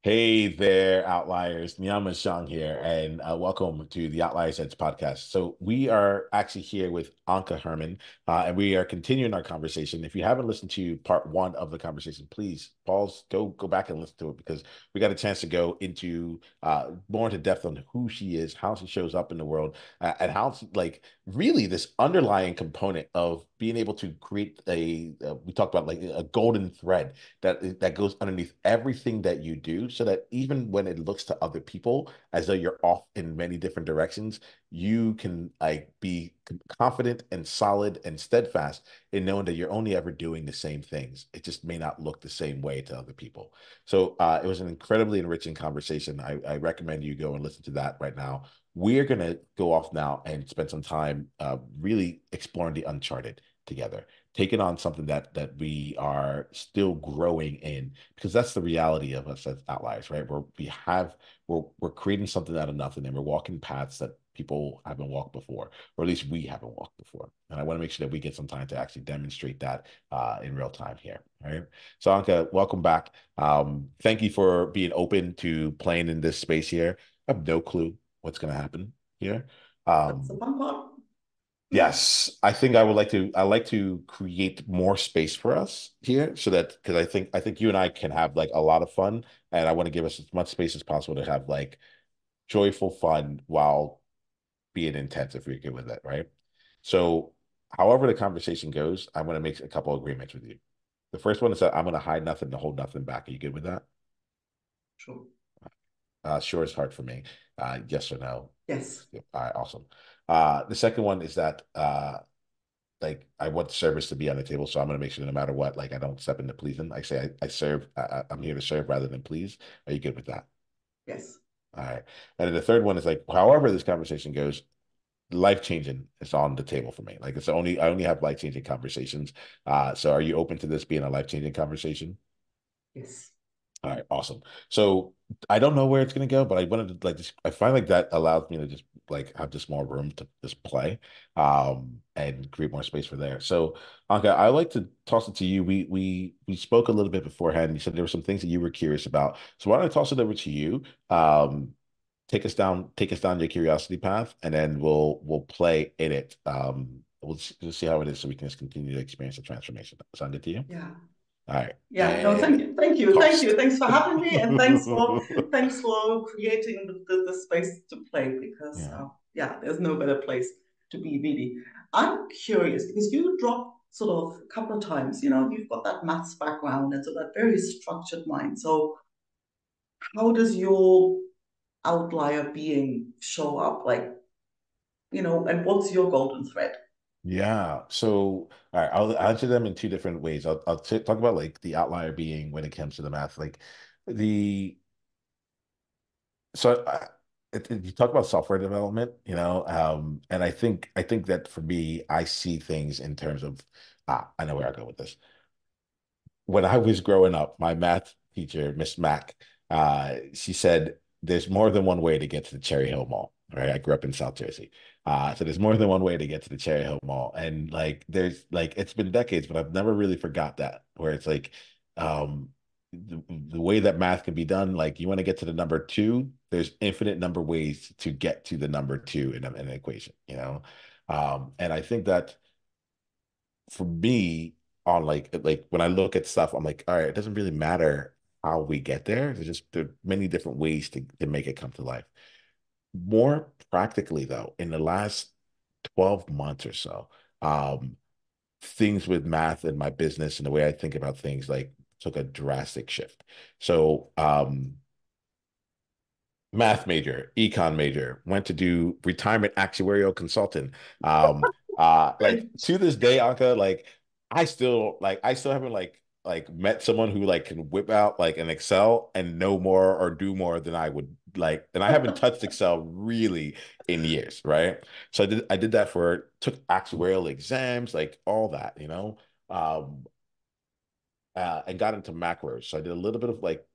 Hey there, Outliers. Niyama Shang here, and welcome to the Outliers Edge podcast. So we are actually here with Anka Herman, and we are continuing our conversation. If you haven't listened to part one of the conversation, please pause, go back and listen to it because we got a chance to go into more into depth on who she is, how she shows up in the world, and how like really this underlying component of being able to create we talked about like a golden thread that goes underneath everything that you do so that even when it looks to other people as though you're off in many different directions, you can like be confident and solid and steadfast in knowing that you're only ever doing the same things. It just may not look the same way to other people. So it was an incredibly enriching conversation. I recommend you go and listen to that right now. We're going to go off now and spend some time really exploring the uncharted together, taking on something that we are still growing in, because that's the reality of us as outliers, right? We're creating something out of nothing, and we're walking paths that people haven't walked before, or at least we haven't walked before. And I want to make sure that we get some time to actually demonstrate that in real time here. Right. So Anka, welcome back. Thank you for being open to playing in this space here. I have no clue what's going to happen here. That's the Um, fun part. Yes, I think I like to create more space for us here so that because I think you and I can have like a lot of fun, and I want to give us as much space as possible to have like joyful fun while being intense if we're good with that, right? So however the conversation goes, I'm going to make a couple agreements with you. The first one is that I'm going to hide nothing to hold nothing back. Are you good with that? Sure. Sure, it's hard for me. Yes or no? Yes. All right, awesome. The second one is that like I want service to be on the table, so I'm going to make sure that no matter what, like I don't step into pleasing. I say I serve. I'm here to serve rather than please. Are you good with that? Yes. All right. And then the third one is like, however this conversation goes, life changing is on the table for me. Like I only have life changing conversations. So are you open to this being a life changing conversation? Yes. All right, awesome. So I don't know where it's gonna go, but I wanted to like just I find like that allows me to just like have just more room to just play and create more space for there. So Anka, I like to toss it to you. We spoke a little bit beforehand. You said there were some things that you were curious about. So why don't I toss it over to you? Take us down your curiosity path, and then we'll play in it. We'll see how it is so we can just continue to experience the transformation. Sound good to you? Yeah. All right. Yeah. No, thank And you. Thank you. Thank you. tossed. Thanks for having me, and thanks for creating the space to play because Yeah. yeah, there's no better place to be really. I'm curious because you dropped sort of a couple of times, you've got that maths background and so that very structured mind. So how does your outlier being show up? Like, and what's your golden thread? Yeah. So, all right, I'll answer them in two different ways. I'll talk about like the outlier being when it comes to the math, like the so you talk about software development, and I think that for me, I see things in terms of I know where I go with this. When I was growing up, my math teacher, Miss Mack, she said there's more than one way to get to the Cherry Hill Mall. Right. I grew up in South Jersey. So there's more than one way to get to the Cherry Hill Mall. And like there's like it's been decades, but I've never really forgot that, where it's like um the way that math can be done, like you want to get to the number two, there's infinite number ways to get to the number two in an equation. And I think that for me on like when I look at stuff, I'm like, all right, it doesn't really matter how we get there. There are many different ways to make it come to life. More practically though, in the last 12 months or so, um, things with math and my business and the way I think about things like took a drastic shift. So math major, econ major, went to do retirement actuarial consultant. Like to this day, Anka, like I still haven't like met someone who like can whip out like an Excel and know more or do more than I would like. And I haven't touched Excel really in years, right? So I did that for took actuarial exams, like all that. Um, and got into macros. So I did a little bit of like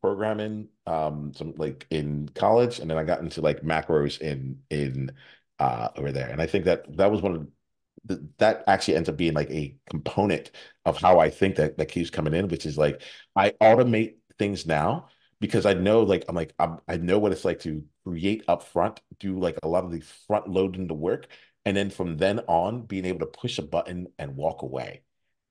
programming, some like in college, and then I got into like macros in over there. And I think that was one of that actually ends up being like a component of how I think that keeps coming in, which is like I automate things now because I know like I know what it's like to create up front, do like a lot of the front loading the work, and then from then on being able to push a button and walk away,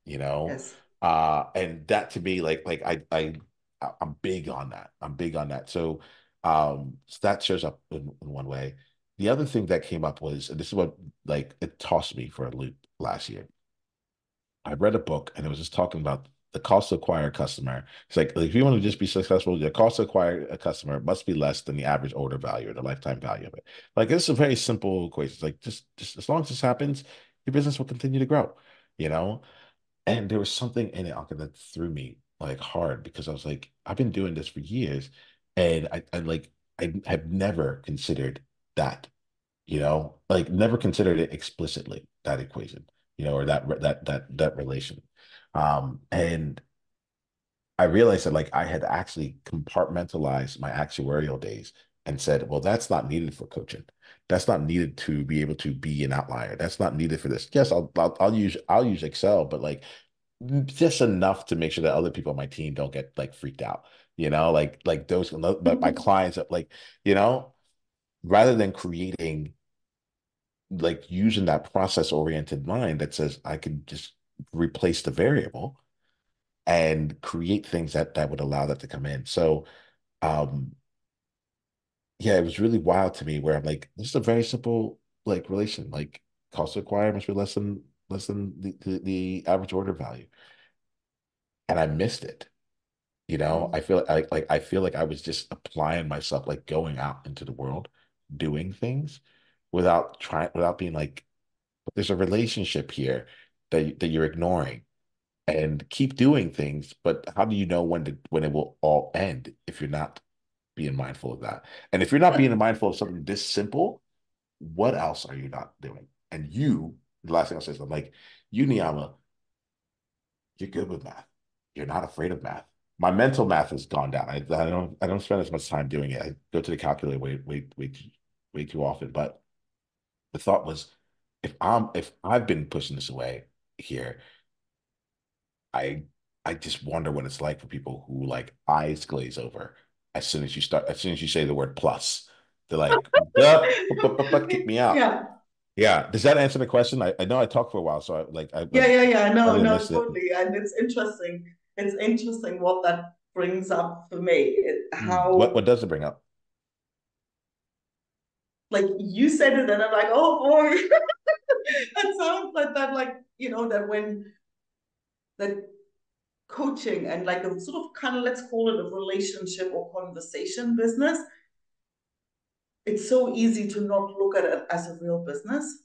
you know? Yes. And that to me, I'm big on that. I'm big on that. So that shows up in one way. The other thing that came up was, and this is what like it tossed me for a loop last year. I read a book and it was just talking about the cost to acquire a customer. It's like if you want to just be successful, the cost to acquire a customer must be less than the average order value or the lifetime value of it. Like it's a very simple equation. It's like just as long as this happens, your business will continue to grow, you know? And there was something in it, Anka, that threw me like hard because I was like, I've been doing this for years, and I have never considered that, like never considered it explicitly, that equation, or that relation. And I realized that like I had actually compartmentalized my actuarial days and said, well, that's not needed for coaching. That's not needed to be able to be an outlier. That's not needed for this. Yes, I'll use Excel, but like just enough to make sure that other people on my team don't get like freaked out. Like those my clients like, you know, rather than creating like using that process oriented mind that says I could just replace the variable and create things that would allow that to come in. So um yeah, it was really wild to me where I'm like, this is a very simple like relation. Like cost to acquire must be less than the average order value. And I missed it. Mm. I feel like I feel like I was just applying myself, like going out into the world, doing things without being like, there's a relationship here that you're ignoring and keep doing things, but how do you know when it will all end if you're not being mindful of that? And if you're not being mindful of something this simple, what else are you not doing? And the last thing I'll say is I'm like, you, Niyama, you're good with math. You're not afraid of math. My mental math has gone down. I don't spend as much time doing it. I go to the calculator way too often. But the thought was, if I've been pushing this away here, I I just wonder what it's like for people who like eyes glaze over as soon as you say the word plus. They're like, but kick me out. Yeah. Yeah. Does that answer the question? I know I talked for a while, so I Yeah, yeah, yeah. I No, didn't no, miss it. totally. And it's interesting. It's interesting what that brings up for me. What How, does it bring up? like, you said it, and I'm like, oh boy, that sounds like that, like, that when that coaching and like a sort of kind of, let's call it a relationship or conversation business, it's so easy to not look at it as a real business,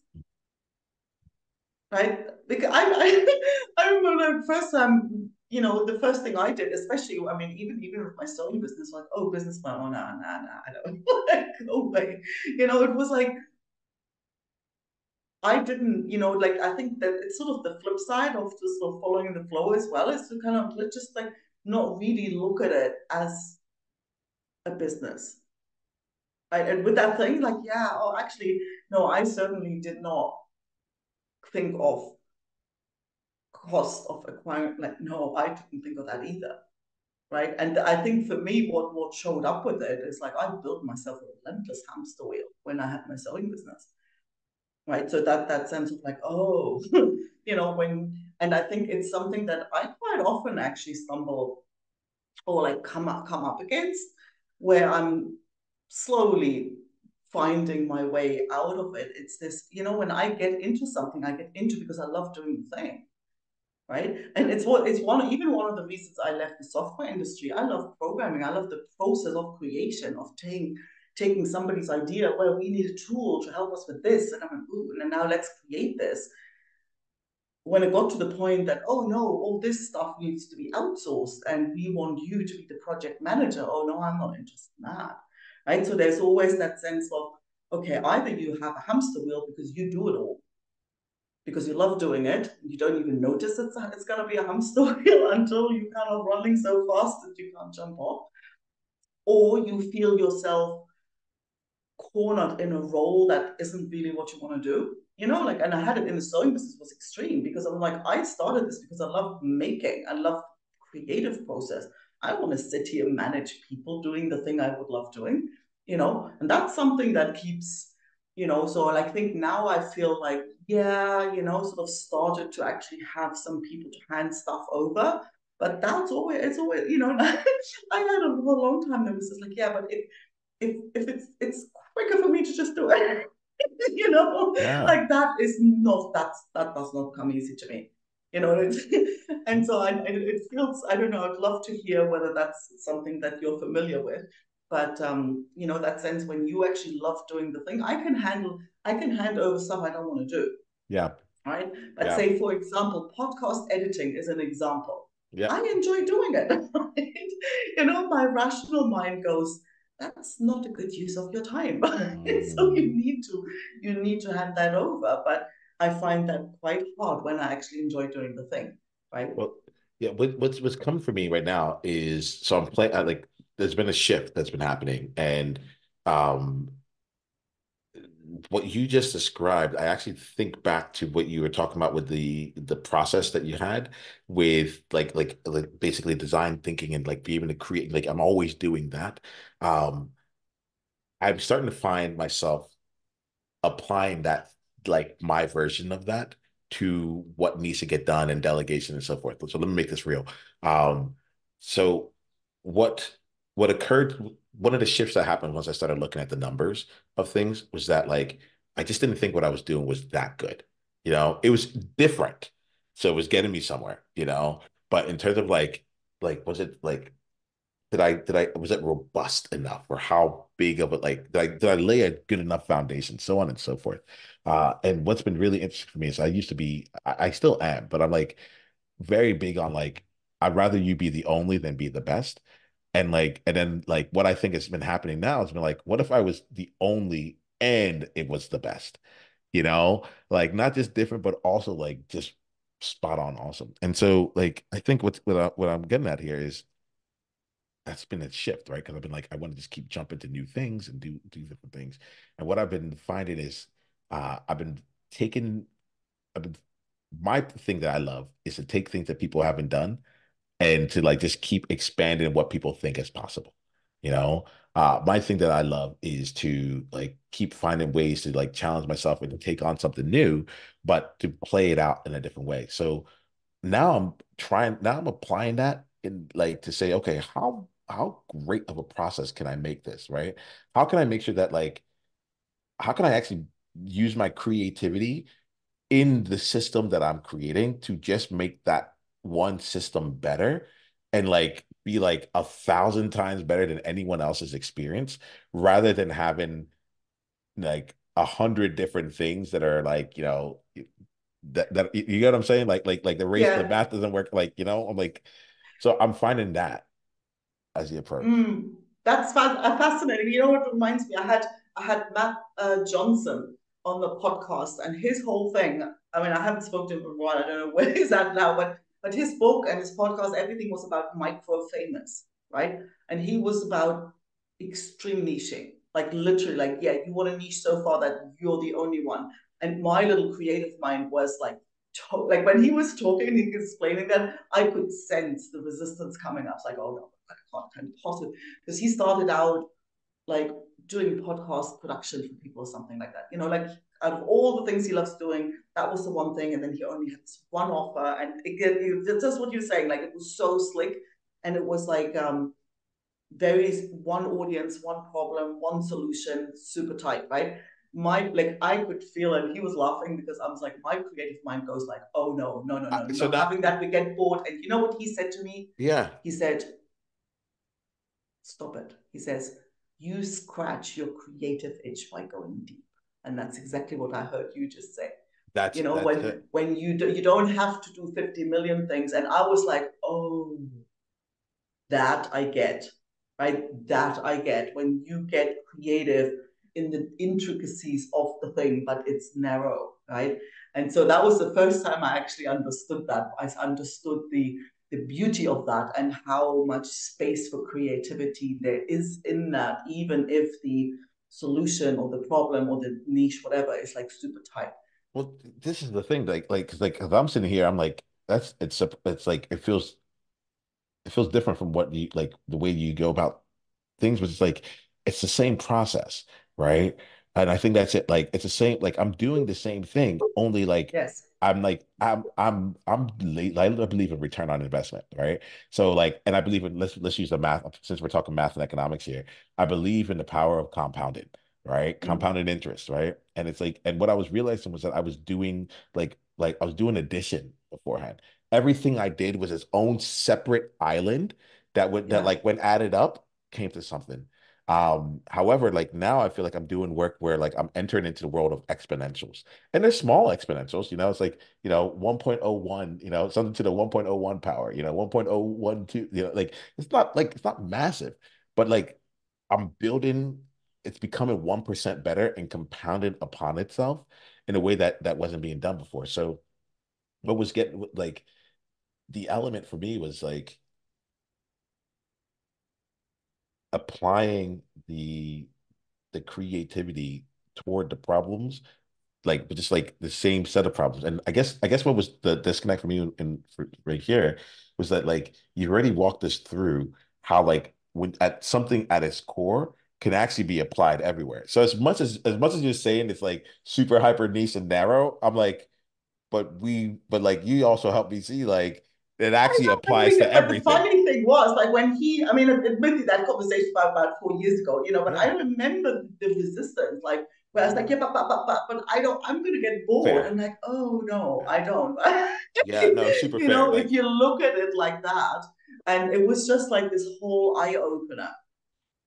right? Because I remember the first time, the first thing I did, especially, I mean, even with my sewing business, like, oh, business plan, oh, nah, nah, nah, I don't like, no way. It was like I didn't, like I think that it's sort of the flip side of just sort of following the flow as well, is to kind of just like not really look at it as a business. Right? And with that thing, like, yeah, oh, actually, no, I certainly did not think of cost of acquiring, like, no, I didn't think of that either. Right. And I think for me, what showed up with it is like I built myself a relentless hamster wheel when I had my sewing business. Right. So that sense of like, oh, and I think it's something that I quite often actually stumble or like come up against, where I'm slowly finding my way out of it. It's this, when I get into something, I get into because I love doing the thing, right? And it's one of the reasons I left the software industry. I love programming. I love the process of creation, of taking somebody's idea, well, we need a tool to help us with this, and I'm like, ooh, and now let's create this. When it got to the point that, oh no, all this stuff needs to be outsourced and we want you to be the project manager, oh no, I'm not interested in that. Right. So there's always that sense of, okay, either you have a hamster wheel because you do it all, because you love doing it. You don't even notice it's going to be a hamster wheel until you're kind of running so fast that you can't jump off. Or you feel yourself cornered in a role that isn't really what you want to do. Like, and I had it in the sewing business, was extreme because I'm like, I started this because I love making, I love creative process. I want to sit here and manage people doing the thing I would love doing, and that's something that keeps, so I think now I feel like, yeah, sort of started to actually have some people to hand stuff over. But it's always, I had a long time there was just like, yeah, but if it's quicker for me to just do it. Yeah. Like that does not come easy to me. And so it feels, I don't know, I'd love to hear whether that's something that you're familiar with. But that sense when you actually love doing the thing, I can hand over stuff I don't want to do, Yeah. right? But Yeah. say, for example, podcast editing is an example. Yeah. I enjoy doing it. Right? My rational mind goes, that's not a good use of your time. So Mhm. you need to hand that over. But I find that quite hard when I actually enjoy doing the thing, right? Well, yeah, what's come for me right now is so I'm playing like there's been a shift that's been happening, and um what you just described, I actually think back to what you were talking about with the process that you had with like basically design thinking and like be able to create, like I'm always doing that. Um I'm starting to find myself applying that, like my version of that, to what needs to get done and delegation and so forth. So let me make this real. Um, so what what occurred, one of the shifts that happened once I started looking at the numbers of things was that like I just didn't think what I was doing was that good. It was different. So it was getting me somewhere, but in terms of like was it like did I was it robust enough, or how big of it, like did I lay a good enough foundation, so on and so forth. And what's been really interesting for me is I used to be, I still am, but I'm like very big on like I'd rather you be the only than be the best. And then like what I think has been happening now has been like, what if I was the only and it was the best? Like not just different, but also like just spot on awesome. And so like I think what I'm getting at here is that's been a shift, right? Because I've been like, I want to just keep jumping to new things and do different things. And what I've been finding is, I've been taking, I've been my thing that I love is to take things that people haven't done and to like just keep expanding what people think is possible. You know, my thing that I love is to like keep finding ways to like challenge myself and to take on something new, but to play it out in a different way. So now I'm applying that in like to say, okay, how great of a process can I make this, right? How can I make sure that like how can I actually use my creativity in the system that I'm creating to just make that one system better and like be like 1,000 times better than anyone else's experience, rather than having like 100 different things that are like, that you get what I'm saying? Like the Yeah. math doesn't work. Like, I'm like, so I'm finding that as the approach. That's fascinating. You know what reminds me? I had Matt Johnson on the podcast, and his whole thing. I mean, I haven't spoken to him for a while. I don't know where he's at now, but his book and his podcast, everything was about micro famous, right? And he was about extreme niching, like literally, like yeah, you want to niche so far that you're the only one. And my little creative mind was like when he was talking, he was explaining that I could sense the resistance coming up. It's like, oh no, can't possibly, because he started out like doing podcast production for people or something like that. Like out of all the things he loves doing, that was the one thing, and then he only had this one offer, and it's just what you're saying. Like it was so slick, and it was like very one audience, one problem, one solution, super tight, right? I could feel it. He was laughing because I was like, my creative mind goes like, oh no, no, no, no, So no. that, Having that, we get bored. And you know what he said to me? yeah, He said, stop it. He says, you scratch your creative itch by going deep. And that's exactly what I heard you just say. that's it. When you don't have to do 50 million things. And I was like, oh, that I get, right? That I get when you get creative in the intricacies of the thing, but it's narrow, right? And so that was the first time I actually understood that. I understood the beauty of that and how much space for creativity there is in that, even if the solution or the problem or the niche, whatever, is like super tight. Well, this is the thing, like, 'cause if I'm sitting here, I'm like, it's like, it feels it feels different from what you like the way you go about things, but it's like it's the same process, right? And I think that's it. Like it's the same, like I'm doing the same thing, only like Yes. I'm late. I believe in return on investment, right? So like, and I believe in let's use the math since we're talking math and economics here. I believe in the power of compounded, right? Mm. Compounded interest, right? And it's like, and what I was realizing was that I was doing like I was doing addition beforehand. Everything I did was its own separate island that Yeah. like when added up came to something. However, like now I feel like I'm doing work where like I'm entering into the world of exponentials. And they're small exponentials, it's like, 1.01, something to the 1.01 power, 1.012, like it's not massive, but like I'm building, it's becoming 1% better and compounded upon itself in a way that wasn't being done before. So what was getting like the element for me was like applying the creativity toward the problems, like just like the same set of problems. And I guess what was the disconnect for me right here was that like you already walked us through how like when at something at its core can actually be applied everywhere. So as much as you're saying it's like super hyper niche and narrow, I'm like, but like you also helped me see like it I actually know, applies to but the everything. funny thing was, like when I mean, admittedly, that conversation about 4 years ago, but I Yeah. remember the resistance, like where I was like, yeah, but I don't, I'm gonna get bored. Fair. I'm like, oh no, Yeah. I don't. Yeah, no, super fair. If you look at it like that, and it was just like this whole eye opener,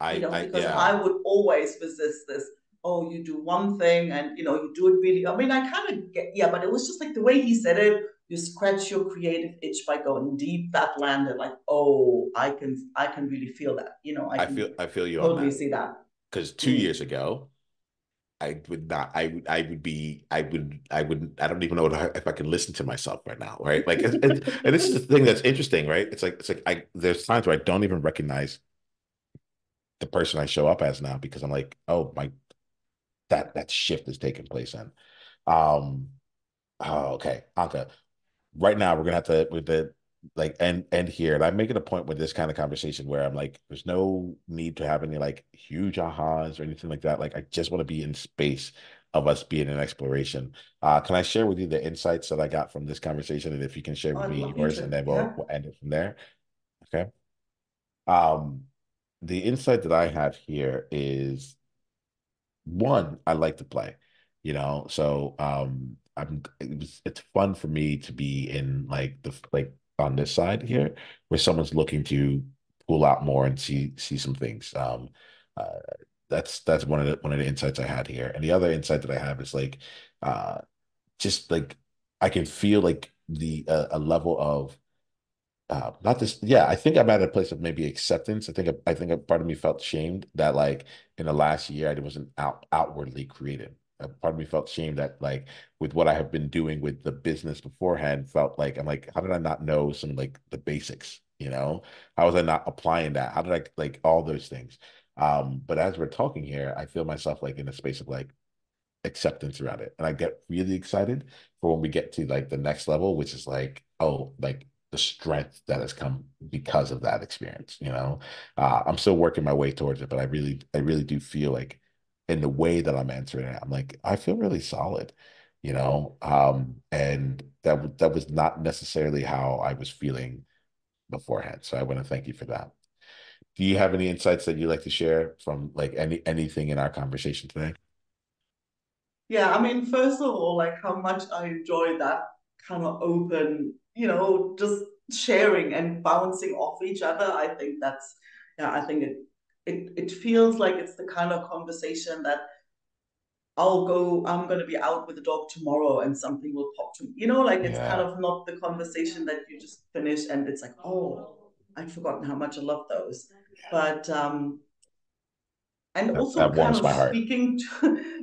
because I Yeah, would always resist this. Oh, you do one thing and you do it really. I mean, I kind of get, yeah, but it was just like the way he said it. You scratch your creative itch by going deep. That landed like, oh, I can really feel that. I can I feel you on totally that see that. because two Mm. years ago, I would not. I would be. I would. I don't even know if I can listen to myself right now. Right. Like, and this is the thing that's interesting. Right. It's like there's times where I don't even recognize the person I show up as now because I'm like, oh my, that shift is taking place. And um, oh, okay, Anka. Right now we're gonna have to with the like end here. And I'm making a point with this kind of conversation where I'm like, there's no need to have any like huge ahas or anything like that. Like I just want to be in space of us being in exploration. Can I share with you the insights that I got from this conversation? And if you can share with I'd me love you yours, and to. then we'll Yeah. we'll end it from there. Okay. Um, the insight that I have here is one, I like to play, so it's fun for me to be in like like on this side here where someone's looking to pull out more and see some things. Uh that's one of the insights I had here. And the other insight that I have is like uh just like I can feel like the a level of not this yeah, I think I'm at a place of maybe acceptance. I think a part of me felt shamed that like in the last year I wasn't outwardly creative. A part of me felt shamed that like with what I have been doing with the business beforehand, felt like I'm like, how did I not know some like the basics, how was I not applying that, how did I like all those things. But as we're talking here, I feel myself like in a space of like acceptance around it. And I get really excited for when we get to like the next level, which is like, oh, like the strength that has come because of that experience. I'm still working my way towards it, but I really do feel like in the way that I'm answering it, I'm like, I feel really solid. And that was not necessarily how I was feeling beforehand. So I want to thank you for that. Do you have any insights that you'd like to share from like anything in our conversation today? Yeah, I mean, first of all, like how much I enjoy that kind of open, just sharing and bouncing off each other. I think that's, yeah, I think it feels like it's the kind of conversation that I'm going to be out with the dog tomorrow and something will pop to me. Like it's kind Yeah. of not the conversation that you just finish and it's like, oh, I'd forgotten how much I love those. But and also That kind warms of my heart. speaking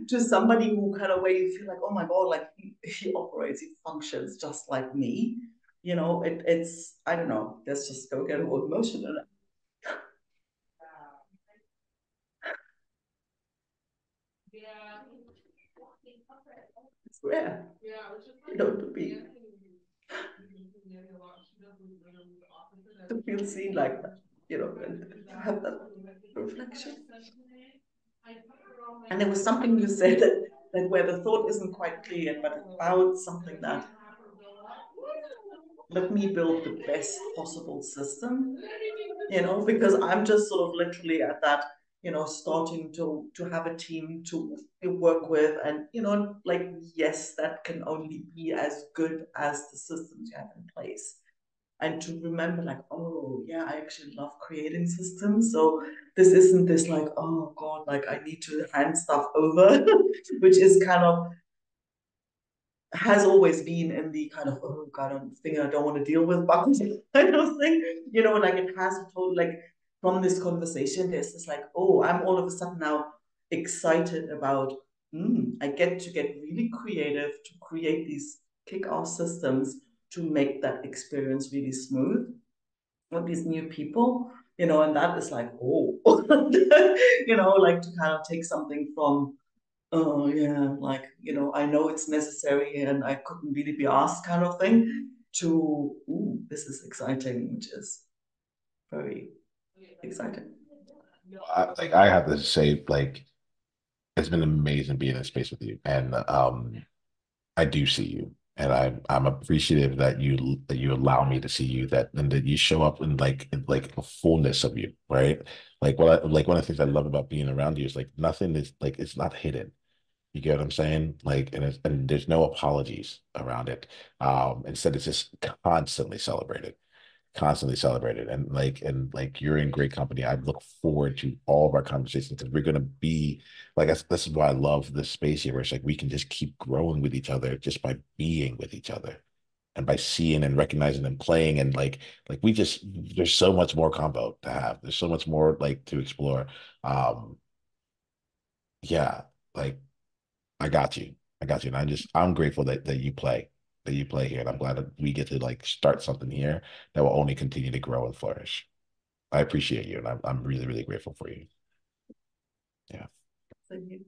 to somebody who kind of where you feel like, oh my God, like he operates, he functions just like me. It's I don't know. Let's just go get all emotional. It's rare, to be. to feel seen like that, and to have that reflection. And there was something you said that where the thought isn't quite clear yet, but it's about something that let me build the best possible system, because I'm just sort of literally at that, starting to have a team to work with, and like, yes, that can only be as good as the systems you have in place. And to remember, like, oh yeah, I actually love creating systems. So this isn't this like, oh God, like I need to hand stuff over, which is kind of has always been in the kind of, oh God, I don't want to deal with bugs kind of thing. Like it has told, like, from this conversation, there's this like, oh, I'm all of a sudden now excited about, I get to get really creative to create these kick-ass systems to make that experience really smooth with these new people, and that is like, oh, like to kind of take something from, oh yeah, like, I know it's necessary and I couldn't really be asked kind of thing, to, ooh, this is exciting, which is very exciting. I have to say, like, it's been amazing being in space with you, and I do see you, and I'm appreciative that you allow me to see you, that and that you show up in like the fullness of you, right? Like one of the things I love about being around you is like nothing is like it's not hidden. You get what I'm saying? Like, and there's no apologies around it. Instead, it's just constantly celebrated, and like you're in great company. I look forward to all of our conversations because we're gonna be like this is why I love this space here, where it's like we can just keep growing with each other just by being with each other and by seeing and recognizing and playing, and like we just there's so much more combo to have. There's so much more like to explore. Um, yeah, like I got you. I got you. And I'm grateful that you play here. And I'm glad that we get to like start something here that will only continue to grow and flourish. I appreciate you, and I'm really, really grateful for you. Yeah. Thank you.